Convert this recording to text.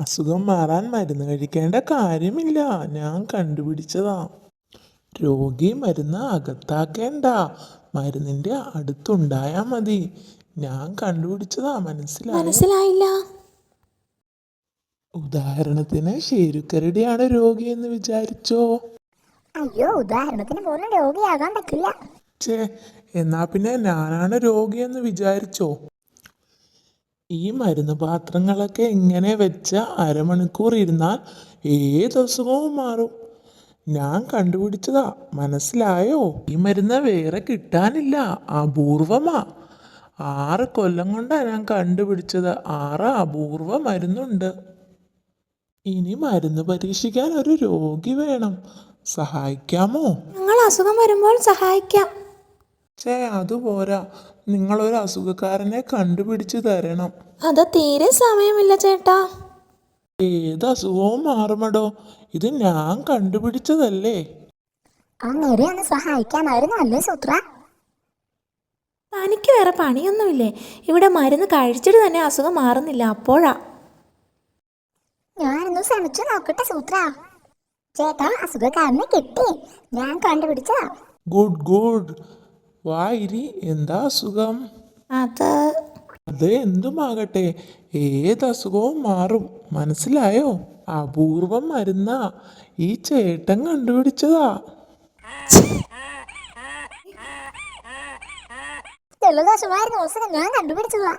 അസുഖം മാറാൻ മരുന്ന് കഴിക്കേണ്ട കാര്യമില്ല. ഞാൻ കണ്ടുപിടിച്ചതാ. രോഗി മരുന്ന് അകത്താക്കേണ്ട, മരുന്നിൻ്റെ അടുത്തുണ്ടായാൽ മതി. ഞാൻ കണ്ടുപിടിച്ചതാ, മനസ്സിലായോ? മനസ്സിലായില്ല. ഉദാഹരണത്തിന് ശേരുക്കരടിയാണ് രോഗിയെന്ന് വിചാരിച്ചോ. അയ്യോ, ഉദാഹരണത്തിന് പോലും രോഗിയാകാൻ പറ്റില്ല. ഛേ, എന്നാ പിന്നെ ഞാനാണ് രോഗിയെന്ന് വിചാരിച്ചോ. ഈ മരുന്ന് പാത്രങ്ങളൊക്കെ ഇങ്ങനെ വെച്ച അരമണിക്കൂർ ഇരുന്നാൽ ഏത് അസുഖവും മാറും. ഞാൻ കണ്ടുപിടിച്ചതാ, മനസ്സിലായോ? ഈ മരുന്ന് വേറെ കിട്ടാനില്ല, അപൂർവമാ. 6 കൊല്ലം കൊണ്ടാ ഞാൻ കണ്ടുപിടിച്ചത്. 6 അപൂർവ മരുന്നുണ്ട്. ഇനി മരുന്ന് പരീക്ഷിക്കാൻ ഒരു രോഗി വേണം. സഹായിക്കാമോ? ഞങ്ങൾ അസുഖം വരുമ്പോൾ സഹായിക്കാം. ഛേ, അതുപോരാ. നിങ്ങളൊരു അസുഖക്കാരനെ കണ്ടുപിടിച്ച് തരണം. അത് തീരെ സമയമില്ല ചേട്ടാ. ഏത് അസുഖവും മാറുമടോ. ഇത് ഞാൻ കണ്ടുപിടിച്ചതല്ലേ. അങ്ങേരെ ഒന്ന് സഹായിക്കാമായിരുന്നു അല്ലേ സൂത്ര? തനിക്ക് വേറെ പണിയൊന്നുമില്ലേ? ഇവിടെ മരുന്ന് കഴിച്ചിട്ട് തന്നെ അസുഖം മാറുന്നില്ല, അപ്പോഴാ. ഞാനൊന്ന് ശ്രമിച്ചു നോക്കട്ടെ സൂത്ര. ചേട്ടാ, അസുഖക്കാരനെ കിട്ടി. ഞാൻ കണ്ടുപിടിച്ചതാ. Good good. വായിരി, എന്താ അസുഖം? അത് എന്തുമാകട്ടെ, ഏത് അസുഖവും മാറും. മനസ്സിലായോ? അപൂർവം മരുന്നാ. ഈ ചേട്ടൻ കണ്ടുപിടിച്ചതാ. ജലദോഷമായിരുന്നു അസുഖം ഞാൻ കണ്ടുപിടിച്ചതാ.